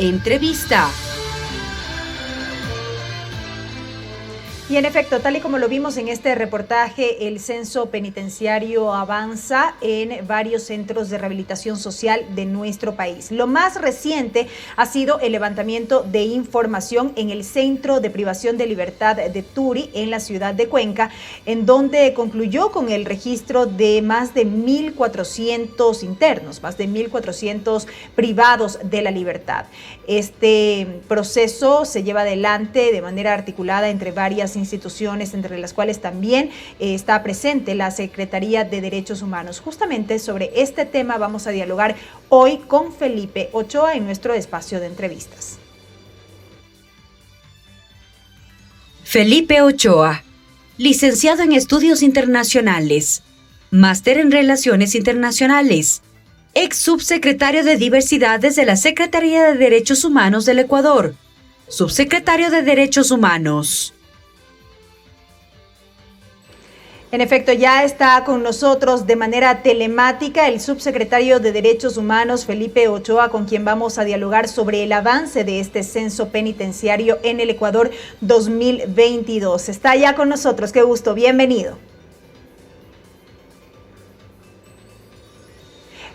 Entrevista. Y en efecto, tal y como lo vimos en este reportaje, el censo penitenciario avanza en varios centros de rehabilitación social de nuestro país. Lo más reciente ha sido el levantamiento de información en el Centro de Privación de Libertad de Turi, en la ciudad de Cuenca, en donde concluyó con el registro de más de 1.400 internos, más de 1.400 privados de la libertad. Este proceso se lleva adelante de manera articulada entre varias instituciones, entre las cuales también está presente la Secretaría de Derechos Humanos. Justamente sobre este tema vamos a dialogar hoy con Felipe Ochoa en nuestro espacio de entrevistas. Felipe Ochoa, licenciado en Estudios Internacionales, máster en Relaciones Internacionales, ex subsecretario de Diversidades de la Secretaría de Derechos Humanos del Ecuador, subsecretario de Derechos Humanos. En efecto, ya está con nosotros de manera telemática el subsecretario de Derechos Humanos, Felipe Ochoa, con quien vamos a dialogar sobre el avance de este censo penitenciario en el Ecuador 2022. Está ya con nosotros, qué gusto, bienvenido.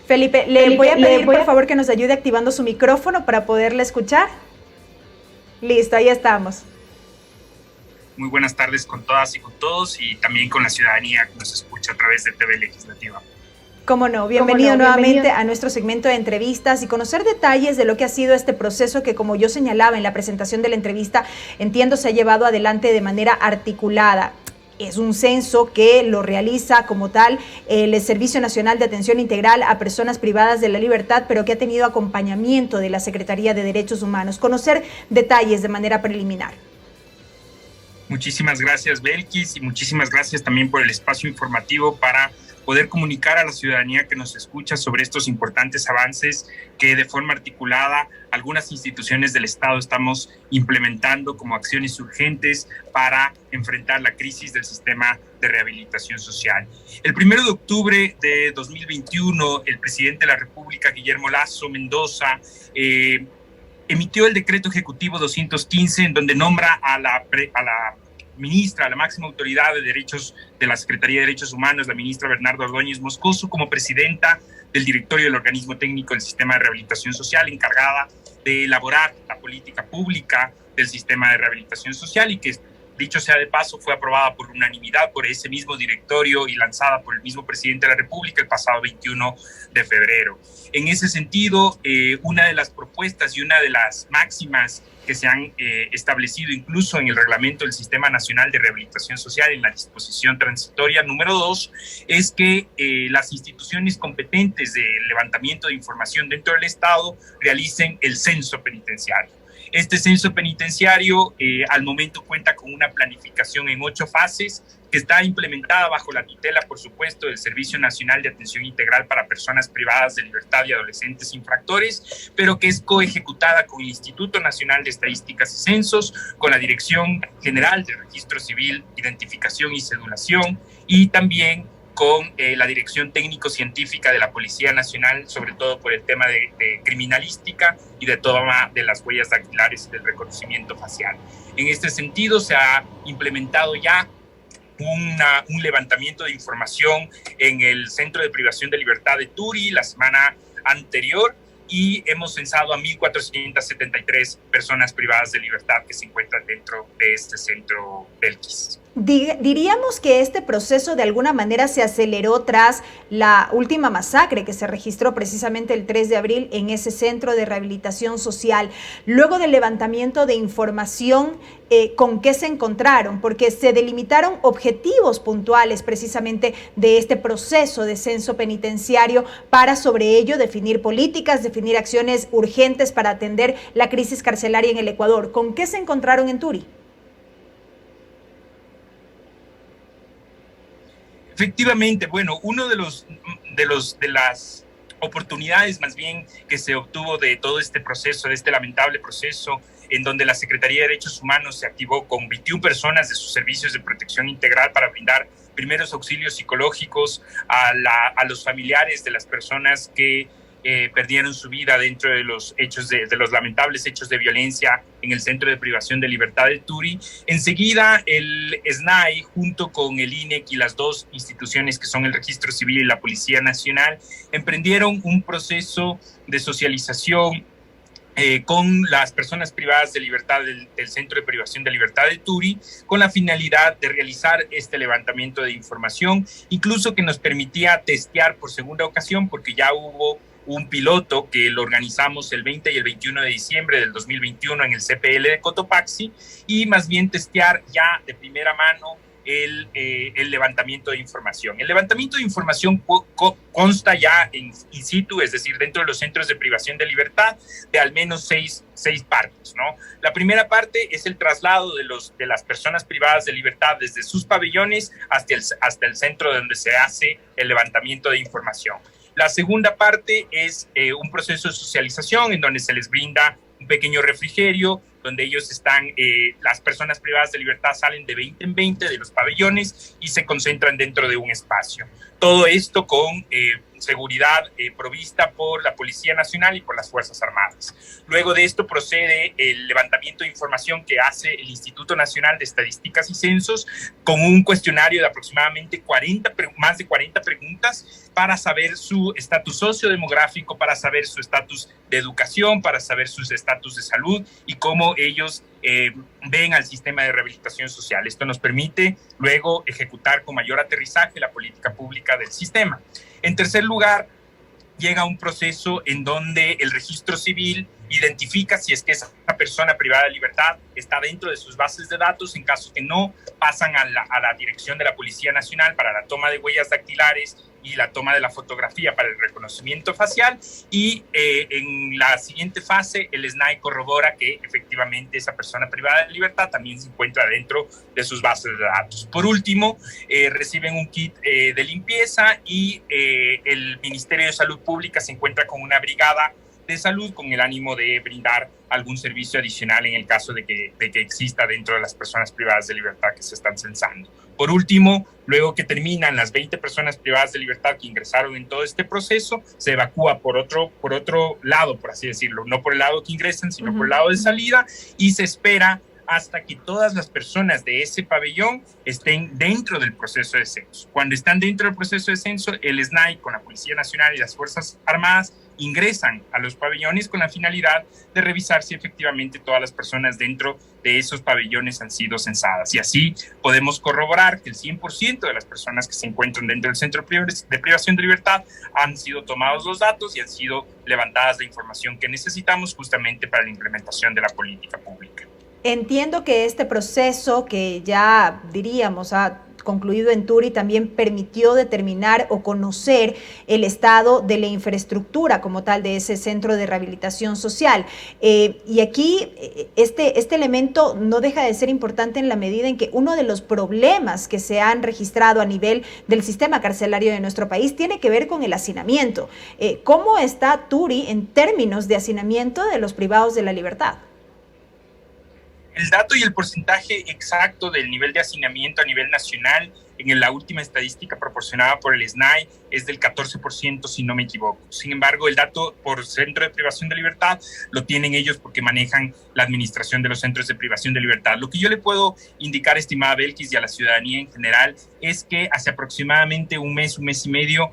Felipe, le voy a pedir por favor que nos ayude activando su micrófono para poderle escuchar. Listo, ahí estamos. Muy buenas tardes con todas y con todos y también con la ciudadanía que nos escucha a través de TV Legislativa. Cómo no, bienvenido nuevamente a nuestro segmento de entrevistas y conocer detalles de lo que ha sido este proceso que, como yo señalaba en la presentación de la entrevista, entiendo se ha llevado adelante de manera articulada. Es un censo que lo realiza como tal el Servicio Nacional de Atención Integral a Personas Privadas de la Libertad, pero que ha tenido acompañamiento de la Secretaría de Derechos Humanos. Conocer detalles de manera preliminar. Muchísimas gracias, Belkis, y muchísimas gracias también por el espacio informativo para poder comunicar a la ciudadanía que nos escucha sobre estos importantes avances que de forma articulada algunas instituciones del Estado estamos implementando como acciones urgentes para enfrentar la crisis del sistema de rehabilitación social. El 1 de octubre de 2021, el presidente de la República, Guillermo Lasso Mendoza, emitió el decreto ejecutivo 215 en donde nombra a la ministra, a la máxima autoridad de derechos de la Secretaría de Derechos Humanos, la ministra Bernarda Ordóñez Moscoso, como presidenta del directorio del organismo técnico del sistema de rehabilitación social, encargada de elaborar la política pública del sistema de rehabilitación social y que, dicho sea de paso, fue aprobada por unanimidad por ese mismo directorio y lanzada por el mismo presidente de la República el pasado 21 de febrero. En ese sentido, una de las propuestas y una de las máximas que se han establecido incluso en el reglamento del Sistema Nacional de Rehabilitación Social, en la disposición transitoria número 2, es que las instituciones competentes de levantamiento de información dentro del Estado realicen el censo penitenciario. Este censo penitenciario al momento cuenta con una planificación en 8 fases que está implementada bajo la tutela, por supuesto, del Servicio Nacional de Atención Integral para Personas Privadas de Libertad y Adolescentes Infractores, pero que es coejecutada con el Instituto Nacional de Estadísticas y Censos, con la Dirección General de Registro Civil, Identificación y Cedulación, y también con la Dirección Técnico-Científica de la Policía Nacional, sobre todo por el tema de criminalística y de toma de las huellas dactilares y del reconocimiento facial. En este sentido, se ha implementado ya un levantamiento de información en el Centro de Privación de Libertad de Turi la semana anterior y hemos censado a 1.473 personas privadas de libertad que se encuentran dentro de este centro Belkis. Diríamos que este proceso de alguna manera se aceleró tras la última masacre que se registró precisamente el 3 de abril en ese centro de rehabilitación social. Luego del levantamiento de información, ¿con qué se encontraron? Porque se delimitaron objetivos puntuales precisamente de este proceso de censo penitenciario para sobre ello definir políticas, definir acciones urgentes para atender la crisis carcelaria en el Ecuador. ¿Con qué se encontraron en Turi? Efectivamente, bueno, uno de las oportunidades más bien que se obtuvo de todo este proceso, de este lamentable proceso, en donde la Secretaría de Derechos Humanos se activó con 21 personas de sus servicios de protección integral para brindar primeros auxilios psicológicos a los familiares de las personas que perdieron su vida dentro de los hechos de los lamentables hechos de violencia en el Centro de Privación de Libertad de Turi. Enseguida el SNAI, junto con el INEC y las dos instituciones que son el Registro Civil y la Policía Nacional, emprendieron un proceso de socialización con las personas privadas de libertad del Centro de Privación de Libertad de Turi, con la finalidad de realizar este levantamiento de información, incluso que nos permitía testear por segunda ocasión, porque ya hubo un piloto que lo organizamos el 20 y el 21 de diciembre del 2021 en el CPL de Cotopaxi, y más bien testear ya de primera mano el levantamiento de información. El levantamiento de información consta ya in situ, es decir, dentro de los centros de privación de libertad, de al menos seis partes, ¿no? La primera parte es el traslado de las personas privadas de libertad desde sus pabellones hasta el centro donde se hace el levantamiento de información. La segunda parte es un proceso de socialización en donde se les brinda un pequeño refrigerio, donde ellos están, las personas privadas de libertad salen de 20 en 20 de los pabellones y se concentran dentro de un espacio. Todo esto con seguridad provista por la Policía Nacional y por las Fuerzas Armadas. Luego de esto procede el levantamiento de información que hace el Instituto Nacional de Estadísticas y Censos con un cuestionario de aproximadamente más de 40 preguntas para saber su estatus sociodemográfico, para saber su estatus de educación, para saber sus estatus de salud y cómo ellos ven al sistema de rehabilitación social. Esto nos permite luego ejecutar con mayor aterrizaje la política pública del sistema. En tercer lugar, llega un proceso en donde el registro civil identifica si es que esa persona privada de libertad está dentro de sus bases de datos. En caso que no, pasan a la dirección de la Policía Nacional para la toma de huellas dactilares y la toma de la fotografía para el reconocimiento facial, y en la siguiente fase el SNAI corrobora que efectivamente esa persona privada de libertad también se encuentra dentro de sus bases de datos. Por último, reciben un kit de limpieza y el Ministerio de Salud Pública se encuentra con una brigada de salud con el ánimo de brindar algún servicio adicional en el caso de que exista dentro de las personas privadas de libertad que se están censando. Por último, luego que terminan las 20 personas privadas de libertad que ingresaron en todo este proceso, se evacúa por otro lado, por así decirlo, no por el lado que ingresan, sino por el lado de salida, y se espera hasta que todas las personas de ese pabellón estén dentro del proceso de censo. Cuando están dentro del proceso de censo, el SNAI con la Policía Nacional y las Fuerzas Armadas ingresan a los pabellones con la finalidad de revisar si efectivamente todas las personas dentro de esos pabellones han sido censadas. Y así podemos corroborar que el 100% de las personas que se encuentran dentro del Centro de Privación de Libertad han sido tomados los datos y han sido levantadas la información que necesitamos justamente para la implementación de la política pública. Entiendo que este proceso que ya diríamos ha concluido en Turi también permitió determinar o conocer el estado de la infraestructura como tal de ese centro de rehabilitación social. Y aquí este elemento no deja de ser importante en la medida en que uno de los problemas que se han registrado a nivel del sistema carcelario de nuestro país tiene que ver con el hacinamiento. ¿Cómo está Turi en términos de hacinamiento de los privados de la libertad? El dato y el porcentaje exacto del nivel de hacinamiento a nivel nacional en la última estadística proporcionada por el SNAI es del 14%, si no me equivoco. Sin embargo, el dato por centro de privación de libertad lo tienen ellos porque manejan la administración de los centros de privación de libertad. Lo que yo le puedo indicar, estimada Belkis, y a la ciudadanía en general, es que hace aproximadamente un mes y medio,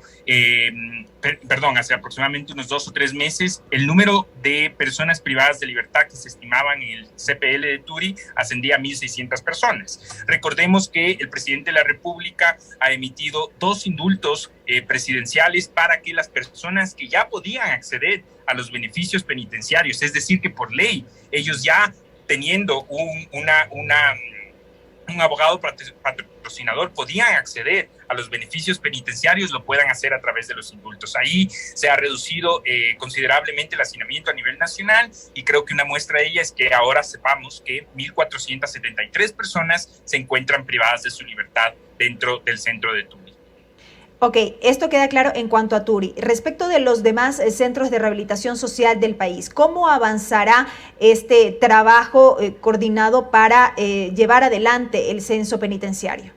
hace aproximadamente unos 2 o 3 meses, el número de personas privadas de libertad que se estimaban en el CPL de Turi ascendía a 1.600 personas. Recordemos que el presidente de la República ha emitido 2 indultos presidenciales para que las personas que ya podían acceder a los beneficios penitenciarios, es decir, que por ley ellos ya teniendo un abogado patrocinador podían acceder a los beneficios penitenciarios, lo puedan hacer a través de los indultos. Ahí se ha reducido considerablemente el hacinamiento a nivel nacional, y creo que una muestra de ella es que ahora sepamos que 1.473 personas se encuentran privadas de su libertad dentro del centro de Turi. Ok, esto queda claro en cuanto a Turi. Respecto de los demás centros de rehabilitación social del país, ¿cómo avanzará este trabajo coordinado para llevar adelante el censo penitenciario?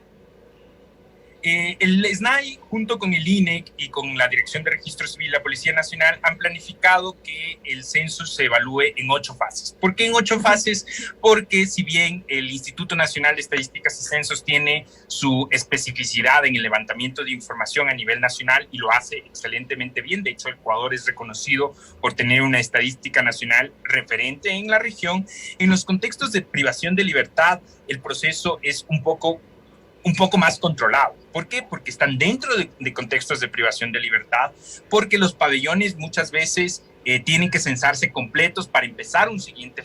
El SNAI, junto con el INEC y con la Dirección de Registro Civil y la Policía Nacional, han planificado que el censo se evalúe en 8 fases. ¿Por qué en 8 fases? Porque si bien el Instituto Nacional de Estadísticas y Censos tiene su especificidad en el levantamiento de información a nivel nacional y lo hace excelentemente bien, de hecho Ecuador es reconocido por tener una estadística nacional referente en la región, en los contextos de privación de libertad el proceso es un poco más controlado. ¿Por qué? Porque están dentro de contextos de privación de libertad, porque los pabellones muchas veces tienen que censarse completos para empezar un siguiente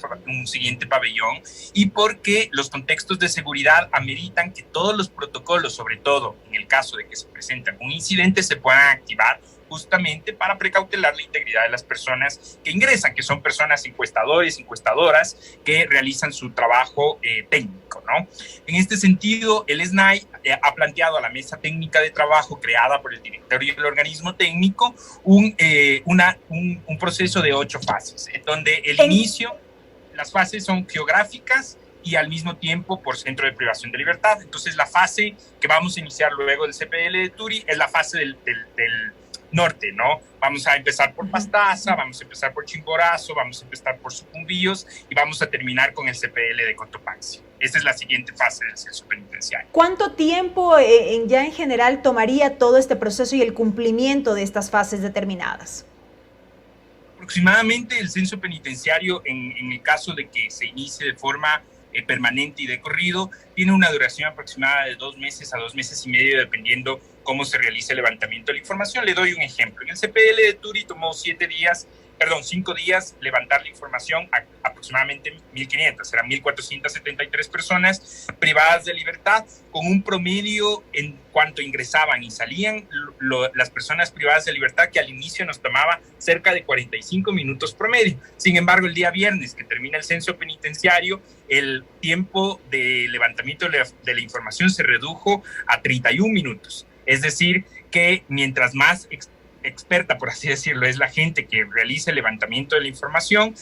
pabellón y porque los contextos de seguridad ameritan que todos los protocolos, sobre todo en el caso de que se presenta un incidente, se puedan activar justamente para precautelar la integridad de las personas que ingresan, que son personas encuestadoras que realizan su trabajo técnico, ¿no? En este sentido, el SNAI ha planteado a la mesa técnica de trabajo creada por el directorio del organismo técnico un proceso de 8 fases, en donde las fases son geográficas y al mismo tiempo por centro de privación de libertad. Entonces, la fase que vamos a iniciar luego del CPL de Turi es la fase del norte, ¿no? Vamos a empezar por Pastaza, vamos a empezar por Chimborazo, vamos a empezar por Sucumbíos y vamos a terminar con el CPL de Cotopaxi. Esta es la siguiente fase del censo penitenciario. ¿Cuánto tiempo ya en general tomaría todo este proceso y el cumplimiento de estas fases determinadas? Aproximadamente el censo penitenciario, en el caso de que se inicie de forma permanente y de corrido, tiene una duración aproximada de 2 meses a 2 meses y medio, dependiendo cómo se realice el levantamiento de la información. Le doy un ejemplo. En el CPL de Turi tomó 5 días levantar la información a aproximadamente 1.500, eran 1.473 personas privadas de libertad, con un promedio en cuanto ingresaban y salían las personas privadas de libertad, que al inicio nos tomaba cerca de 45 minutos promedio. Sin embargo, el día viernes que termina el censo penitenciario, el tiempo de levantamiento de la información se redujo a 31 minutos. Es decir, que mientras más experta, por así decirlo, es la gente que realiza el levantamiento de la información,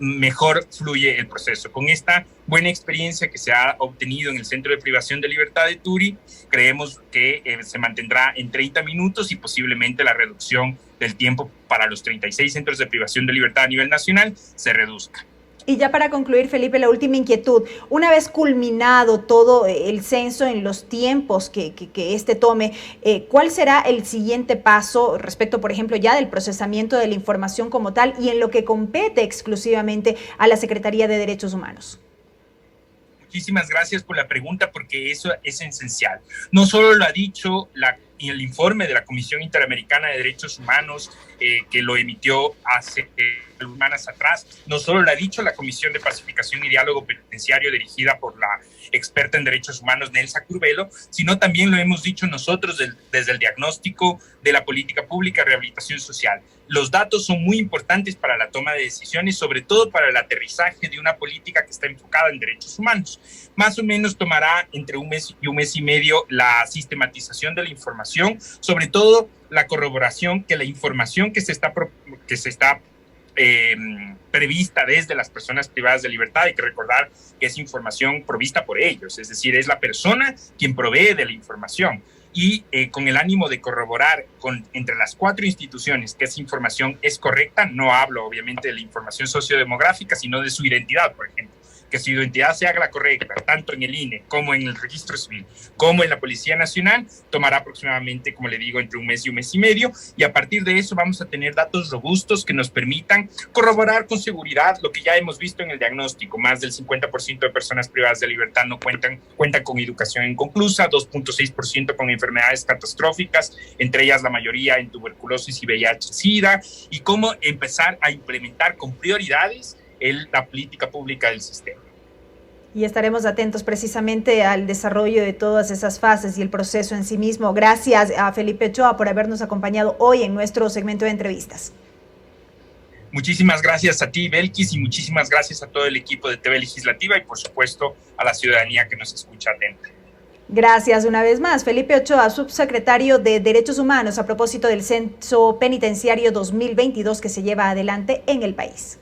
mejor fluye el proceso. Con esta buena experiencia que se ha obtenido en el Centro de Privación de Libertad de Turi, creemos que se mantendrá en 30 minutos y posiblemente la reducción del tiempo para los 36 centros de privación de libertad a nivel nacional se reduzca. Y ya para concluir, Felipe, la última inquietud. Una vez culminado todo el censo en los tiempos que este tome, ¿cuál será el siguiente paso respecto, por ejemplo, ya del procesamiento de la información como tal y en lo que compete exclusivamente a la Secretaría de Derechos Humanos? Muchísimas gracias por la pregunta, porque eso es esencial. No solo lo ha dicho el informe de la Comisión Interamericana de Derechos Humanos, que lo emitió hace semanas atrás, no solo lo ha dicho la Comisión de Pacificación y Diálogo Penitenciario dirigida por la experta en derechos humanos Nelsa Curvelo, sino también lo hemos dicho nosotros desde el diagnóstico de la política pública de rehabilitación social. Los datos son muy importantes para la toma de decisiones, sobre todo para el aterrizaje de una política que está enfocada en derechos humanos. Más o menos tomará entre 1 mes y 1 mes y medio la sistematización de la información, sobre todo la corroboración que la información que se está prevista desde las personas privadas de libertad, hay que recordar que es información provista por ellos, es decir, es la persona quien provee de la información, y con el ánimo de corroborar entre las 4 instituciones que esa información es correcta. No hablo obviamente de la información sociodemográfica, sino de su identidad, por ejemplo, que su identidad se haga la correcta, tanto en el INE como en el Registro Civil, como en la Policía Nacional, tomará aproximadamente, como le digo, entre 1 mes y 1 mes y medio, y a partir de eso vamos a tener datos robustos que nos permitan corroborar con seguridad lo que ya hemos visto en el diagnóstico. Más del 50% de personas privadas de libertad no cuentan con educación inconclusa, 2.6% con enfermedades catastróficas, entre ellas la mayoría en tuberculosis y VIH-Sida, y cómo empezar a implementar con prioridades la política pública del sistema. Y estaremos atentos precisamente al desarrollo de todas esas fases y el proceso en sí mismo. Gracias a Felipe Ochoa por habernos acompañado hoy en nuestro segmento de entrevistas. Muchísimas gracias a ti, Belkis, y muchísimas gracias a todo el equipo de TV Legislativa y, por supuesto, a la ciudadanía que nos escucha atenta. Gracias una vez más. Felipe Ochoa, subsecretario de Derechos Humanos, a propósito del Censo Penitenciario 2022 que se lleva adelante en el país.